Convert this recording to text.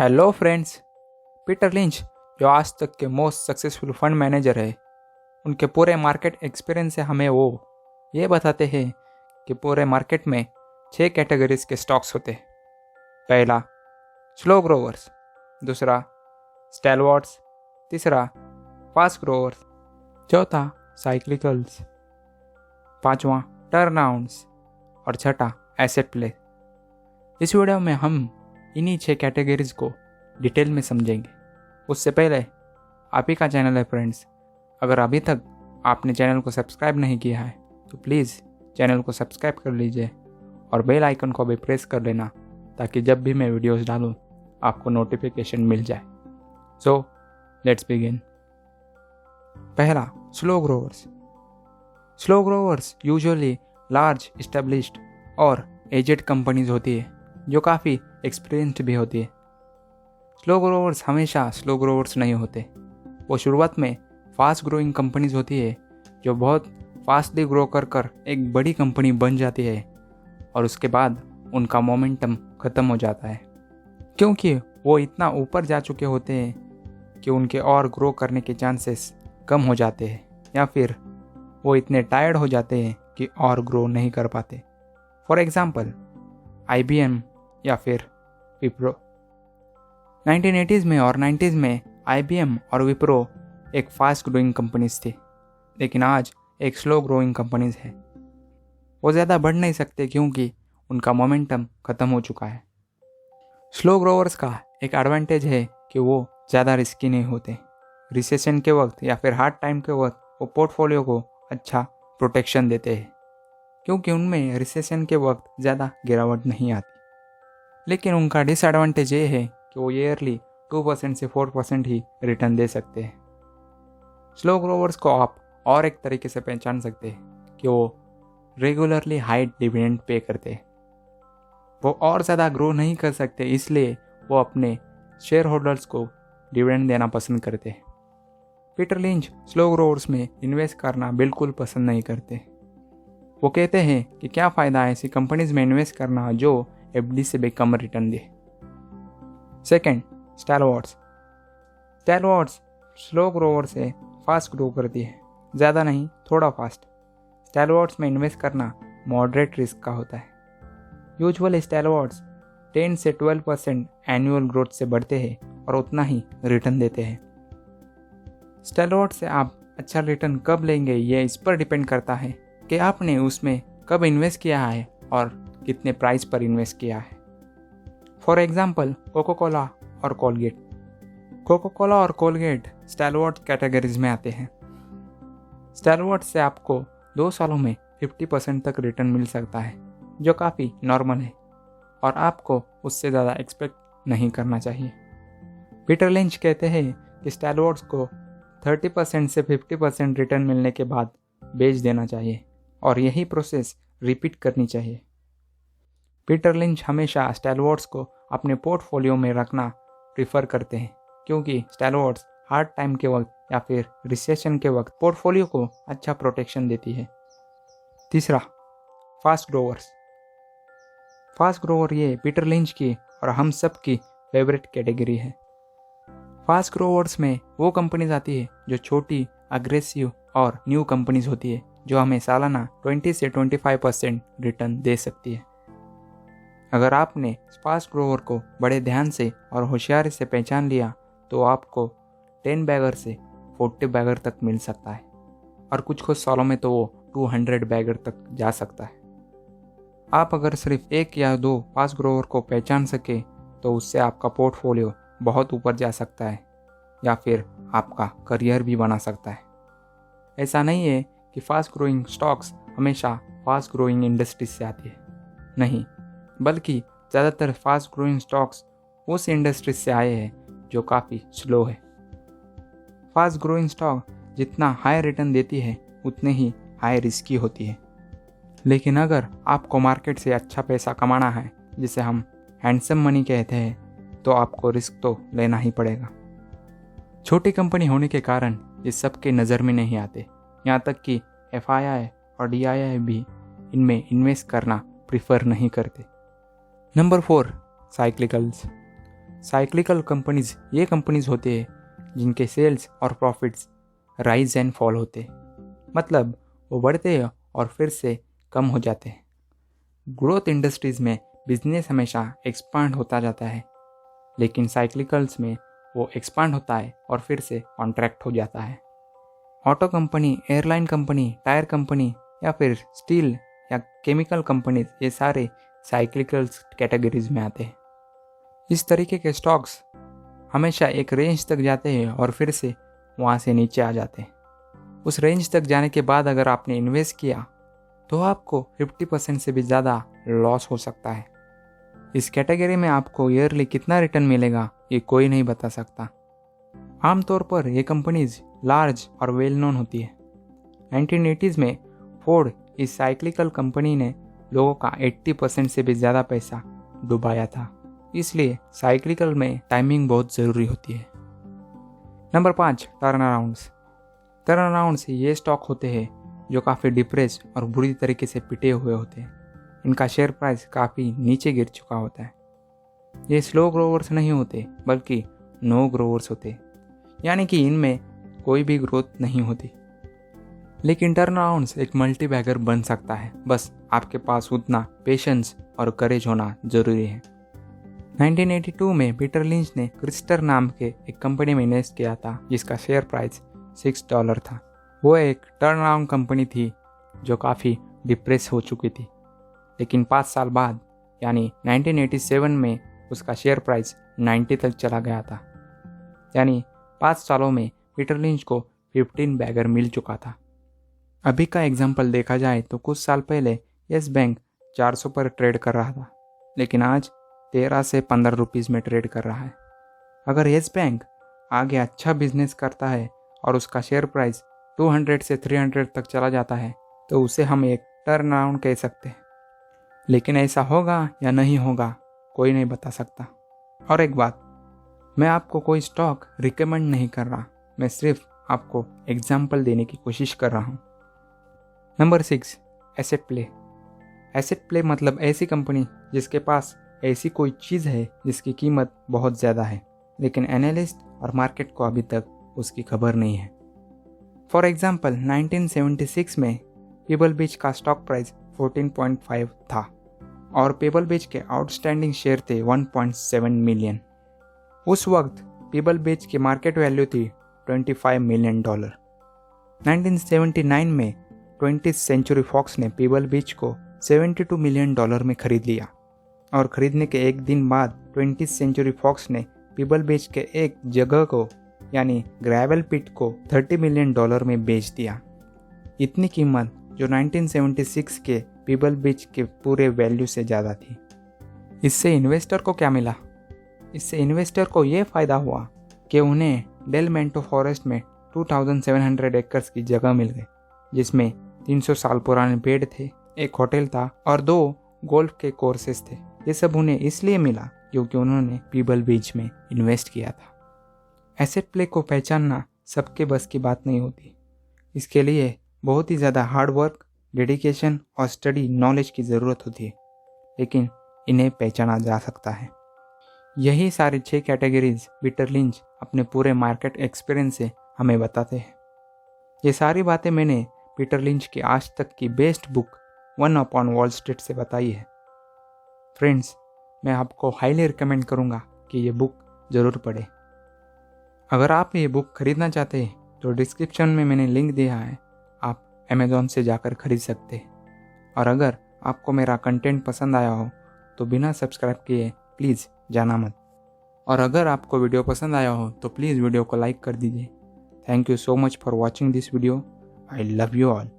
Hello friends. Peter lynch जो आज तक के मोस्ट सक्सेसफुल फंड मैनेजर है, उनके पूरे मार्केट एक्सपीरियंस से हमें वो ये बताते हैं कि पूरे मार्केट में 6 कैटेगरीज के स्टॉक्स होते हैं। पहला स्लो ग्रोवर्स, दूसरा स्टैलवर्ट्स, तीसरा फास्ट ग्रोवर्स, चौथा साइक्लिकल्स, पांचवा टर्नआउट्स और छठा एसेट प्ले। इस वीडियो में हम इन्हीं 6 कैटेगरीज को डिटेल में समझेंगे। उससे पहले आप ही का चैनल है फ्रेंड्स, अगर अभी तक आपने चैनल को सब्सक्राइब नहीं किया है तो प्लीज़ चैनल को सब्सक्राइब कर लीजिए और बेल आइकन को भी प्रेस कर लेना ताकि जब भी मैं वीडियोस डालूं आपको नोटिफिकेशन मिल जाए। So let's begin. पहला slow growers. Slow growers usually large established और एजेड कंपनीज होती है जो काफ़ी एक्सपीरियंस्ड भी होती है। स्लो ग्रोवर्स हमेशा स्लो ग्रोवर्स नहीं होते, वो शुरुआत में फास्ट ग्रोइंग कंपनीज होती है जो बहुत फास्टली ग्रो कर एक बड़ी कंपनी बन जाती है और उसके बाद उनका मोमेंटम ख़त्म हो जाता है क्योंकि वो इतना ऊपर जा चुके होते हैं कि उनके और ग्रो करने के चांसेस कम हो जाते हैं या फिर वो इतने टायर्ड हो जाते हैं कि और ग्रो नहीं कर पाते। फॉर एग्ज़ाम्पल IBM या फिर विप्रो। 1980s में और 90s में IBM और विप्रो एक फास्ट ग्रोइंग कंपनीज थी, लेकिन आज एक स्लो ग्रोइंग कंपनीज है। वो ज़्यादा बढ़ नहीं सकते क्योंकि उनका मोमेंटम ख़त्म हो चुका है। स्लो ग्रोवर्स का एक एडवांटेज है कि वो ज़्यादा रिस्की नहीं होते। रिसेशन के वक्त या फिर हार्ड टाइम के वक्त वो पोर्टफोलियो को अच्छा प्रोटेक्शन देते हैं क्योंकि उनमें रिसेशन के वक्त ज़्यादा गिरावट नहीं आती। लेकिन उनका डिसएडवांटेज ये है कि वो ईयरली 2% से 4% ही रिटर्न दे सकते हैं। स्लो ग्रोवर्स को आप और एक तरीके से पहचान सकते हैं कि वो रेगुलरली हाई डिविडेंड पे करते हैं। वो और ज़्यादा ग्रो नहीं कर सकते, इसलिए वो अपने शेयर होल्डर्स को डिविडेंड देना पसंद करते हैं। पीटर लिंच स्लो ग्रोवर्स में इन्वेस्ट करना बिल्कुल पसंद नहीं करते। वो कहते हैं कि क्या फ़ायदा है ऐसी कंपनीज में इन्वेस्ट करना जो FD से भी कम रिटर्न दे। सेकेंड स्टैलवर्ट्स। स्टैलवर्ट्स स्लो ग्रोवर से फास्ट ग्रो करती है, ज़्यादा नहीं थोड़ा फास्ट। स्टैलवर्ट्स में इन्वेस्ट करना मॉडरेट रिस्क का होता है। यूजुअली स्टैलवर्ट्स 10 से 12% एनुअल ग्रोथ से बढ़ते हैं और उतना ही रिटर्न देते हैं। स्टैलवर्ट्स से आप अच्छा रिटर्न कब लेंगे ये इस पर डिपेंड करता है कि आपने उसमें कब इन्वेस्ट किया है और कितने प्राइस पर इन्वेस्ट किया है। फॉर एग्जाम्पल कोको कोला और कोलगेट। कोको कोला और कोलगेट स्टैलवर्ट कैटेगरीज में आते हैं। स्टैलवर्ट से आपको 2 सालों में 50% तक रिटर्न मिल सकता है जो काफ़ी नॉर्मल है और आपको उससे ज़्यादा एक्सपेक्ट नहीं करना चाहिए। पीटर लिंच कहते हैं कि स्टैलवर्ट्स को 30% से 50% रिटर्न मिलने के बाद बेच देना चाहिए और यही प्रोसेस रिपीट करनी चाहिए। पीटर लिंच हमेशा स्टैलवर्ट्स को अपने पोर्टफोलियो में रखना प्रीफर करते हैं क्योंकि स्टैलवर्ट्स हार्ड टाइम के वक्त या फिर रिसेशन के वक्त पोर्टफोलियो को अच्छा प्रोटेक्शन देती है। तीसरा फास्ट ग्रोवर्स। फास्ट ग्रोवर ये पीटर लिंच की और हम सब की फेवरेट कैटेगरी है। फास्ट ग्रोवर्स में वो कंपनीज आती है जो छोटी, अग्रेसिव और न्यू कंपनीज होती है जो हमें सालाना 20 से 25% रिटर्न दे सकती है। अगर आपने फास्ट ग्रोवर को बड़े ध्यान से और होशियारी से पहचान लिया तो आपको 10 बैगर से 40 बैगर तक मिल सकता है और कुछ सालों में तो वो 200 बैगर तक जा सकता है। आप अगर सिर्फ 1 या 2 फास्ट ग्रोवर को पहचान सके तो उससे आपका पोर्टफोलियो बहुत ऊपर जा सकता है या फिर आपका करियर भी बना सकता है। ऐसा नहीं है कि फास्ट ग्रोइंग स्टॉक्स हमेशा फास्ट ग्रोइंग इंडस्ट्रीज से आती है, नहीं, बल्कि ज़्यादातर फास्ट ग्रोइंग स्टॉक्स उस इंडस्ट्री से आए हैं जो काफ़ी स्लो है। फास्ट ग्रोइंग स्टॉक जितना हाई रिटर्न देती है उतने ही हाई रिस्की होती है। लेकिन अगर आपको मार्केट से अच्छा पैसा कमाना है, जिसे हम हैंडसम मनी कहते हैं, तो आपको रिस्क तो लेना ही पड़ेगा। छोटी कंपनी होने के कारण ये सबके नज़र में नहीं आते, यहाँ तक कि FII और DII भी इनमें इन्वेस्ट करना प्रीफर नहीं करते। नंबर 4 साइक्लिकल्स। साइक्लिकल कंपनीज ये कंपनीज होते हैं जिनके सेल्स और प्रॉफिट्स राइज एंड फॉल होते हैं, मतलब वो बढ़ते हैं और फिर से कम हो जाते हैं। ग्रोथ इंडस्ट्रीज में बिजनेस हमेशा एक्सपांड होता जाता है, लेकिन साइक्लिकल्स में वो एक्सपांड होता है और फिर से कॉन्ट्रैक्ट हो जाता है। Auto company, airline company, tyre company या फिर स्टील या केमिकल कंपनीज ये सारे साइक्लिकल्स कैटेगरीज में आते हैं। इस तरीके के स्टॉक्स हमेशा एक रेंज तक जाते हैं और फिर से वहाँ से नीचे आ जाते हैं। उस रेंज तक जाने के बाद अगर आपने इन्वेस्ट किया तो आपको 50% से भी ज़्यादा लॉस हो सकता है। इस कैटेगरी में आपको ईयरली कितना रिटर्न मिलेगा ये कोई नहीं बता सकता। आमतौर पर ये कंपनीज लार्ज और वेल नोन होती है। 1980s में फोर्ड इस साइक्लिकल कंपनी ने लोगों का 80% से भी ज़्यादा पैसा डुबाया था। इसलिए साइक्लिकल में टाइमिंग बहुत ज़रूरी होती है। Number 5, turn arounds. Turn arounds ये स्टॉक होते हैं जो काफ़ी डिप्रेस और बुरी तरीके से पिटे हुए होते हैं। इनका शेयर प्राइस काफ़ी नीचे गिर चुका होता है। ये स्लो ग्रोवर्स नहीं होते बल्कि नो ग्रोवर्स होते, यानी कि इनमें कोई भी ग्रोथ नहीं होती। लेकिन टर्न अराउंड्स एक मल्टी बैगर बन सकता है, बस आपके पास उतना पेशेंस और करेज होना जरूरी है। 1982 में पीटर लिंच ने क्रिस्टर नाम के एक कंपनी में इन्वेस्ट किया था जिसका शेयर प्राइस $6 था। वो एक टर्न अराउंड कंपनी थी जो काफ़ी डिप्रेस हो चुकी थी, लेकिन 5 साल बाद यानी 1987 में उसका शेयर प्राइस 90 तक चला गया था। यानी 5 सालों में पीटर लिंच को 15 बैगर मिल चुका था। अभी का एग्जाम्पल देखा जाए तो कुछ साल पहले येस बैंक 400 पर ट्रेड कर रहा था, लेकिन आज 13 से 15 रुपीज़ में ट्रेड कर रहा है। अगर येस बैंक आगे अच्छा बिजनेस करता है और उसका शेयर प्राइस 200 से 300 तक चला जाता है तो उसे हम एक टर्न अराउंड कह सकते हैं। लेकिन ऐसा होगा या नहीं होगा कोई नहीं बता सकता। और एक बात, मैं आपको कोई स्टॉक रिकमेंड नहीं कर रहा, मैं सिर्फ आपको एग्जाम्पल देने की कोशिश कर रहा हूँ। Number 6, asset play. Asset play मतलब ऐसी कंपनी जिसके पास ऐसी कोई चीज़ है जिसकी कीमत बहुत ज़्यादा है, लेकिन एनालिस्ट और मार्केट को अभी तक उसकी खबर नहीं है। फॉर एग्जाम्पल 1976 में पेबल बीच का स्टॉक प्राइस 14.5 था और पेबल बीच के आउटस्टैंडिंग शेयर थे 1.7 मिलियन। उस वक्त पेबल बीच की मार्केट वैल्यू थी $25 मिलियन। 1979 में 20th सेंचुरी फॉक्स ने पेबल बीच को $72 मिलियन में खरीद लिया और खरीदने के एक दिन बाद 20th सेंचुरी फॉक्स ने पेबल बीच के एक जगह को यानी ग्रेवल पिट को $30 मिलियन में बेच दिया। इतनी कीमत जो 1976 के पेबल बीच के पूरे वैल्यू से ज़्यादा थी। इससे इन्वेस्टर को क्या मिला? इससे इन्वेस्टर को ये फ़ायदा हुआ कि उन्हें डेल मेंटो फॉरेस्ट में 2700 एकर्स की जगह मिल गई, जिसमें 300 साल पुराने पेड़ थे, एक होटल था और 2 गोल्फ के कोर्सेस थे। ये सब उन्हें इसलिए मिला क्योंकि उन्होंने पेबल बीच में इन्वेस्ट किया था। एसेट प्ले को पहचानना सबके बस की बात नहीं होती। इसके लिए बहुत ही ज़्यादा हार्ड वर्क, डेडिकेशन और स्टडी नॉलेज की ज़रूरत होती है, लेकिन इन्हें पहचाना जा सकता है। यही सारी 6 कैटेगरीज पीटर लिंच अपने पूरे मार्केट एक्सपीरियंस से हमें बताते हैं। ये सारी बातें मैंने पीटर लिंच की आज तक की best book one upon wall street से बताई है। फ्रेंड्स, मैं आपको हाईली रिकमेंड करूँगा कि ये बुक ज़रूर पढ़ें। अगर आप ये बुक खरीदना चाहते हैं तो डिस्क्रिप्शन में मैंने लिंक दिया है, आप अमेज़ॉन से जाकर खरीद सकते हैं। और अगर आपको मेरा कंटेंट पसंद आया हो तो बिना सब्सक्राइब किए प्लीज़ जाना मत। और अगर आपको वीडियो पसंद आया हो तो प्लीज़ वीडियो को लाइक कर दीजिए। Thank you so much for watching this video. I love you all.